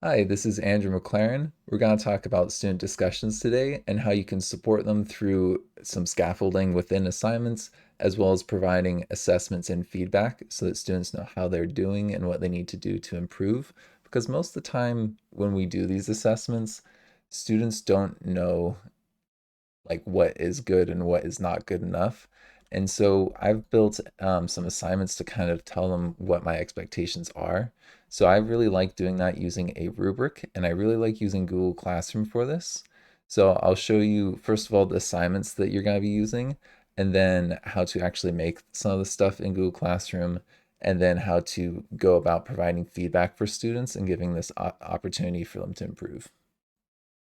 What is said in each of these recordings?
Hi, this is Andrew McLaren. We're going to talk about student discussions today and how you can support them through some scaffolding within assignments, as well as providing assessments and feedback so that students know how they're doing and what they need to do to improve. Because most of the time when we do these assessments, students don't know like what is good and what is not good enough. And so I've built some assignments to kind of tell them what my expectations are. So I really like doing that using a rubric, and I really like using Google Classroom for this. So I'll show you, first of all, the assignments that you're going to be using, and then how to actually make some of the stuff in Google Classroom, and then how to go about providing feedback for students and giving this opportunity for them to improve.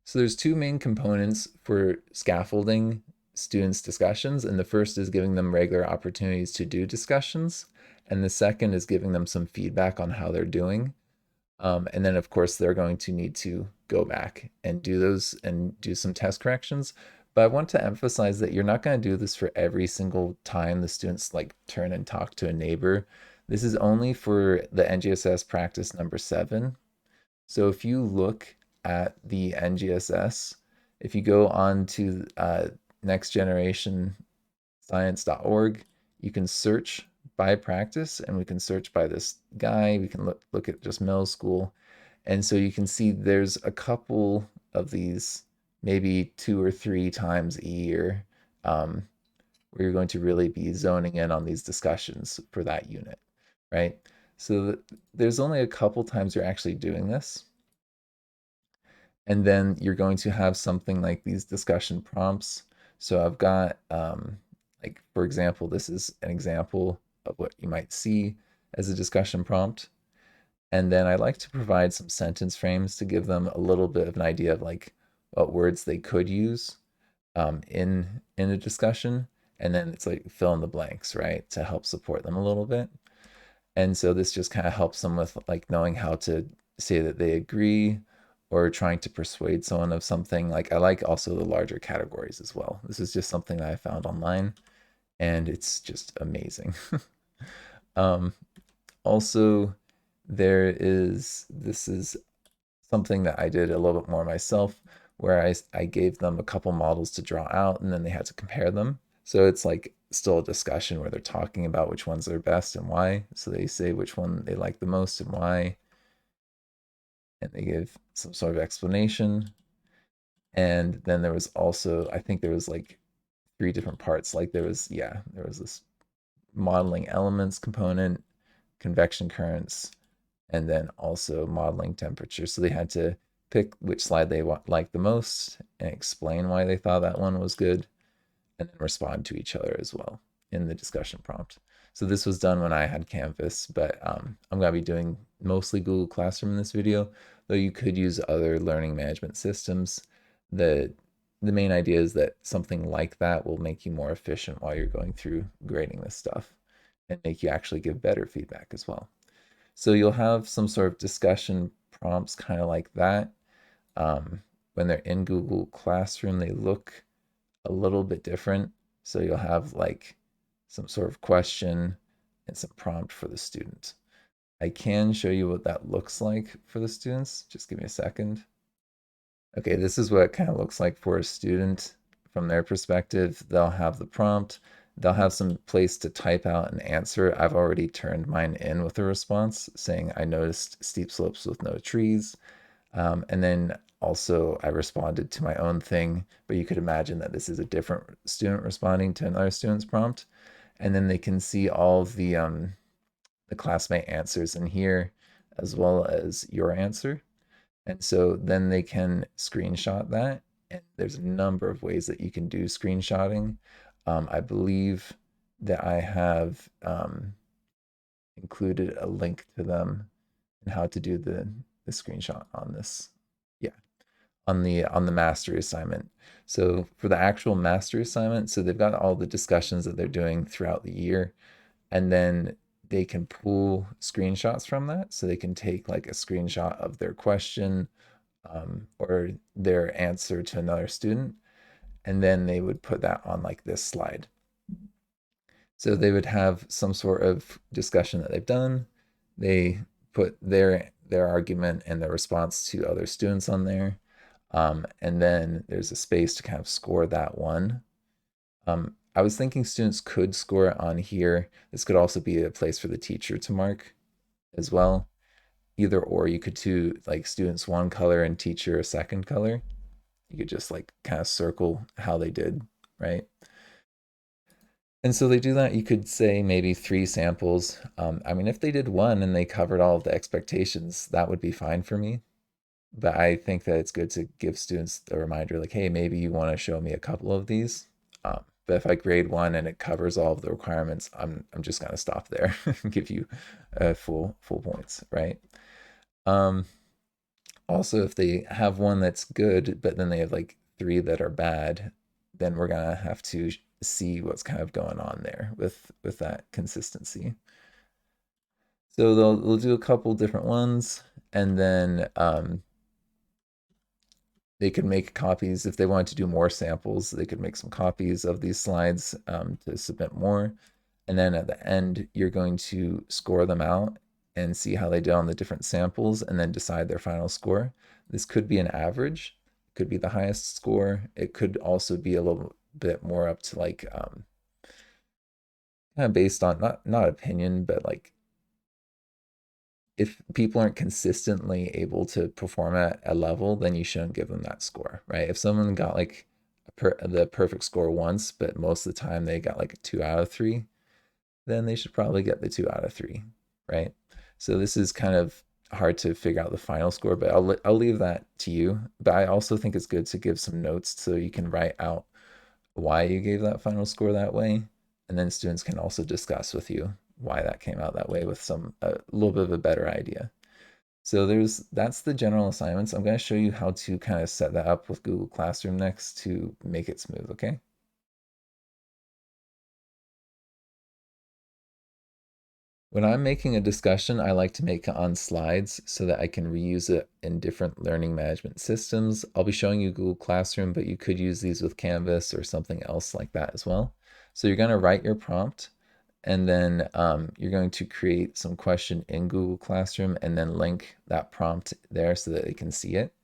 So there's two main components for scaffolding students' discussions, and the first is giving them regular opportunities to do discussions, and the second is giving them some feedback on how they're doing. And then, of course, they're going to need to go back and do those and do some test corrections. But I want to emphasize that you're not going to do this for every single time the students like turn and talk to a neighbor. This is only for the NGSS practice number 7. So if you look at the NGSS, if you go on to nextgenerationscience.org, you can search by practice, and we can search by this guy. We can look at just middle school. And so you can see there's a couple of these, maybe 2 or 3 times a year, um, where you're going to really be zoning in on these discussions for that unit, right? So there's only a couple times you're actually doing this. And then you're going to have something like these discussion prompts. So I've got, like, for example, this is an example of what you might see as a discussion prompt. And then I like to provide some sentence frames to give them a little bit of an idea of like what words they could use in a discussion. And then it's like fill in the blanks, right, to help support them a little bit. And so this just kind of helps them with like knowing how to say that they agree or trying to persuade someone of something. Like I like also the larger categories as well. This is just something that I found online and it's just amazing. um, Also, this is something that I did a little bit more myself, where I gave them a couple models to draw out and then they had to compare them. So it's like still a discussion where they're talking about which ones are best and why. So they say which one they like the most and why, and they give some sort of explanation. And then there was also, I think there was like 3 different parts. Like there was this modeling elements component, convection currents, and then also modeling temperature. So they had to pick which slide they liked the most and explain why they thought that one was good, and then respond to each other as well in the discussion prompt. So this was done when I had Canvas, but I'm going to be doing mostly Google Classroom in this video, though you could use other learning management systems. The the main idea is that something like that will make you more efficient while you're going through grading this stuff and make you actually give better feedback as well. So you'll have some sort of discussion prompts kind of like that. When they're in Google Classroom, they look a little bit different. So you'll have like some sort of question and some prompt for the student. I can show you what that looks like for the students. Just give me a second. Okay, this is what it kind of looks like for a student from their perspective. They'll have the prompt, they'll have some place to type out an answer. I've already turned mine in with a response saying I noticed steep slopes with no trees. And then also I responded to my own thing, but you could imagine that this is a different student responding to another student's prompt. And then they can see all of the classmate answers in here as well as your answer. And so then they can screenshot that. And there's a number of ways that you can do screenshotting. I believe that I have included a link to them and how to do the screenshot on this. Yeah, on the mastery assignment. So for the actual mastery assignment, so they've got all the discussions that they're doing throughout the year, and then they can pull screenshots from that. So they can take like a screenshot of their question or their answer to another student, and then they would put that on like this slide. So they would have some sort of discussion that they've done. They put their argument and their response to other students on there. And then there's a space to kind of score that one. I was thinking students could score it on here. This could also be a place for the teacher to mark as well. Either or, you could do like students one color and teacher a second color. You could just like kind of circle how they did, right? And so they do that. You could say maybe three samples. I mean, if they did one and they covered all of the expectations, that would be fine for me. But I think that it's good to give students a reminder like, hey, maybe you want to show me a couple of these. But if I grade one and it covers all of the requirements, I'm just gonna stop there and give you full points, right? Um, Also, if they have one that's good, but then they have like three that are bad, then we're gonna have to see what's kind of going on there with that consistency. So they'll do a couple different ones, and then they could make copies if they wanted to do more samples. They could make some copies of these slides to submit more. And then at the end, you're going to score them out and see how they did on the different samples and then decide their final score. This could be an average, could be the highest score. It could also be a little bit more up to like kind of based on not opinion, but like if people aren't consistently able to perform at a level, then you shouldn't give them that score, right? If someone got like the perfect score once, but most of the time they got like a 2 out of 3, then they should probably get the 2 out of 3, right? So this is kind of hard to figure out the final score, but I'll leave that to you. But I also think it's good to give some notes so you can write out why you gave that final score that way, and then students can also discuss with you why that came out that way with a little bit of a better idea. So that's the general assignments. I'm going to show you how to kind of set that up with Google Classroom next to make it smooth, okay? When I'm making a discussion, I like to make it on slides so that I can reuse it in different learning management systems. I'll be showing you Google Classroom, but you could use these with Canvas or something else like that as well. So you're going to write your prompt, and then you're going to create some question in Google Classroom and then link that prompt there so that they can see it.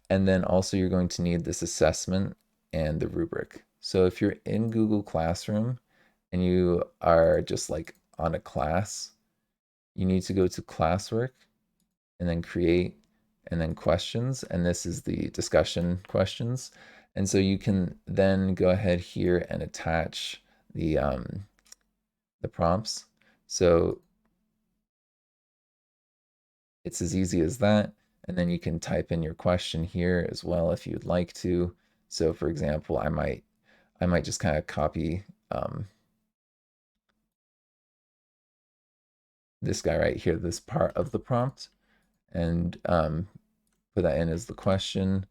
And then also you're going to need this assessment and the rubric. So if you're in Google Classroom and you are just like on a class, you need to go to classwork and then create and then questions. And this is the discussion questions. And so you can then go ahead here and attach the prompts. So it's as easy as that. And then you can type in your question here as well if you'd like to. So for example, I might just kind of copy this guy right here, this part of the prompt, and put that in as the question.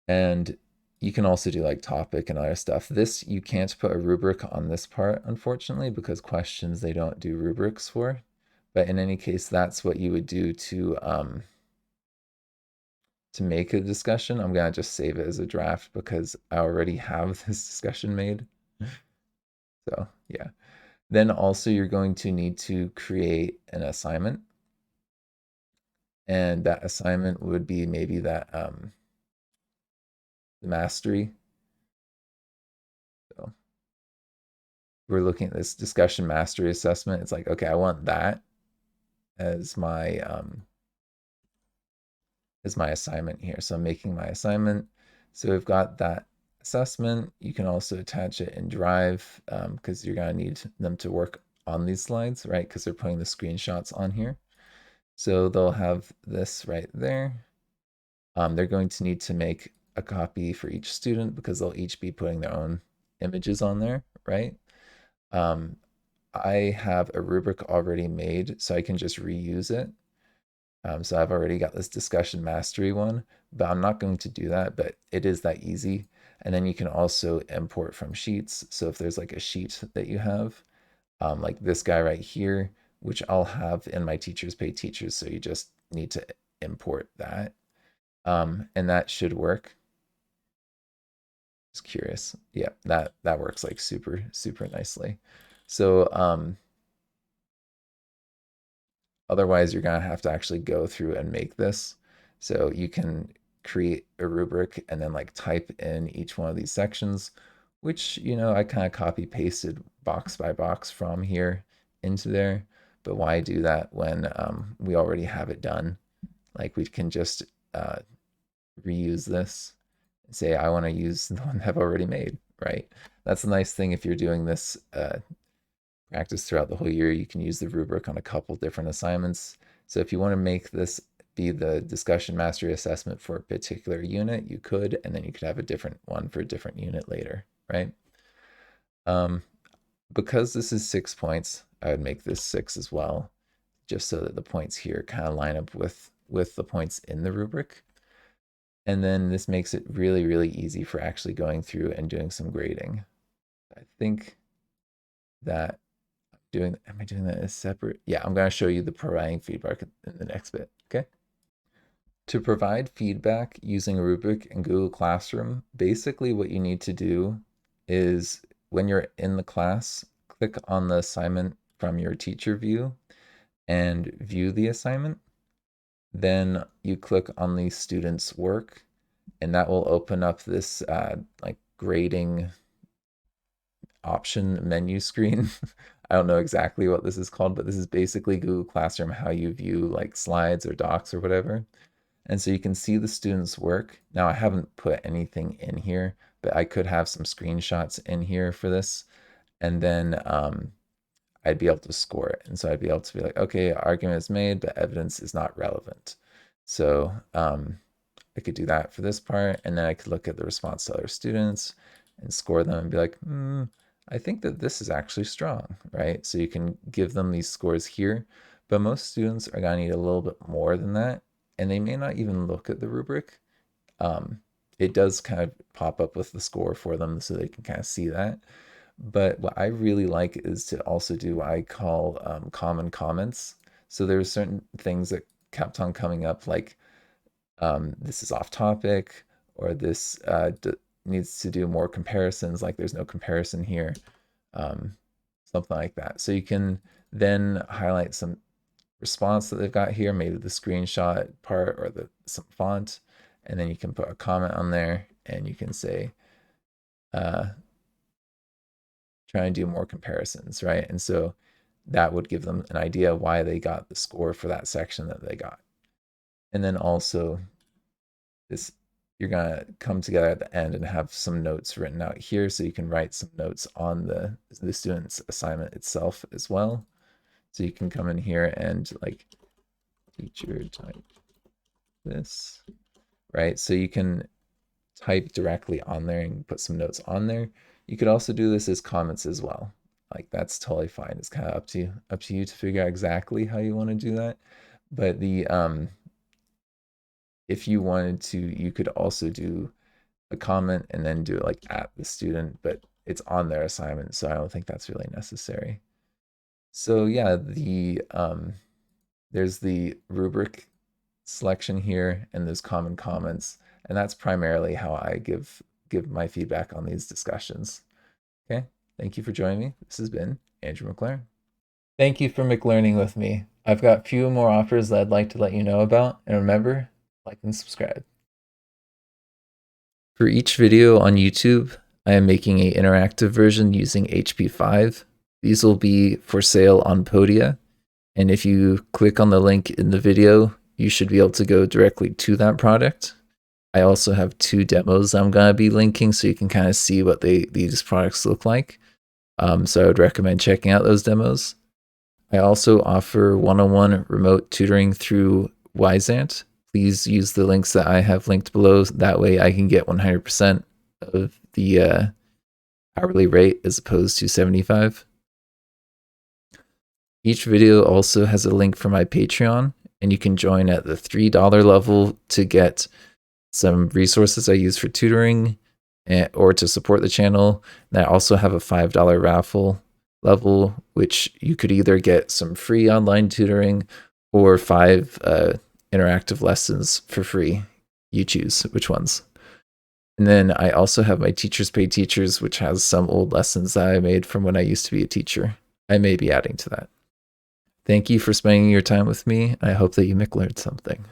And you can also do like topic and other stuff. This, you can't put a rubric on this part, unfortunately, because questions they don't do rubrics for. But in any case, that's what you would do to make a discussion. I'm gonna just save it as a draft because I already have this discussion made. So yeah. Then also you're going to need to create an assignment. And that assignment would be maybe that the mastery. So we're looking at this discussion mastery assessment. It's like, okay, I want that as my assignment here. So I'm making my assignment. So we've got that assessment. You can also attach it in Drive because you're gonna need them to work on these slides, right? Because they're putting the screenshots on here. So they'll have this right there. They're going to need to make a copy for each student because they'll each be putting their own images on there, right? Um, I have a rubric already made, so I can just reuse it. So I've already got this discussion mastery one, but I'm not going to do that, but it is that easy. And then you can also import from sheets. So if there's like a sheet that you have, like this guy right here, which I'll have in my teachers pay teachers. So you just need to import that. And that should work. Just curious. Yeah, that works like super nicely. So Otherwise, you're going to have to actually go through and make this. So you can create a rubric and then like type in each one of these sections, which, I kind of copy pasted box by box from here into there. But why do that when we already have it done? Like we can just uh, reuse this and say, I want to use the one I've already made, right? That's a nice thing if you're doing this practice throughout the whole year. You can use the rubric on a couple different assignments. So if you want to make this be the discussion mastery assessment for a particular unit, you could, and then you could have a different one for a different unit later, right? Because this is 6 points, I would make this 6 as well, just so that the points here kind of line up with the points in the rubric. And then this makes it really, really easy for actually going through and doing some grading. I think that am I doing that as separate? Yeah, I'm going to show you the providing feedback in the next bit, okay? To provide feedback using a rubric in Google Classroom, basically what you need to do is when you're in the class, click on the assignment from your teacher view and view the assignment. Then you click on the student's work, and that will open up this like grading option menu screen. I don't know exactly what this is called, but this is basically Google Classroom, how you view like slides or docs or whatever. And so you can see the student's work. Now I haven't put anything in here, but I could have some screenshots in here for this. And then I'd be able to score it. And so I'd be able to be like, okay, argument is made, but evidence is not relevant. So I could do that for this part. And then I could look at the response to other students and score them and be like, I think that this is actually strong, right? So you can give them these scores here, but most students are going to need a little bit more than that. And they may not even look at the rubric. It does kind of pop up with the score for them so they can kind of see that. But what I really like is to also do what I call common comments. So there's certain things that kept on coming up, like this is off topic, or this needs to do more comparisons, like there's no comparison here, something like that. So you can then highlight some response that they've got here, maybe the screenshot part or some font, and then you can put a comment on there and you can say, try and do more comparisons, right? And so that would give them an idea why they got the score for that section that they got. And then also this, you're gonna come together at the end and have some notes written out here, so you can write some notes on the student's assignment itself as well. So you can come in here and like teacher type this, right? So you can type directly on there and put some notes on there. You could also do this as comments as well. Like that's totally fine. It's kind of up to you to figure out exactly how you want to do that. But the if you wanted to, you could also do a comment and then do it like at the student, but it's on their assignment, so I don't think that's really necessary. So yeah, there's the rubric selection here and there's common comments, and that's primarily how I give my feedback on these discussions. Okay, thank you for joining me. This has been Andrew McLaren. Thank you for McLearning with me. I've got a few more offers that I'd like to let you know about, and remember, like and subscribe. For each video on YouTube, I am making an interactive version using HP5. These will be for sale on Podia, and if you click on the link in the video, you should be able to go directly to that product. I also have 2 demos I'm going to be linking so you can kind of see what these products look like. So I would recommend checking out those demos. I also offer one-on-one remote tutoring through Wyzant. Please use the links that I have linked below. That way I can get 100% of the hourly rate as opposed to 75. Each video also has a link for my Patreon, and you can join at the $3 level to get some resources I use for tutoring or to support the channel. And I also have a $5 raffle level, which you could either get some free online tutoring or 5 interactive lessons for free. You choose which ones. And then I also have my Teachers Pay Teachers, which has some old lessons that I made from when I used to be a teacher. I may be adding to that. Thank you for spending your time with me. I hope that you Mick learned something.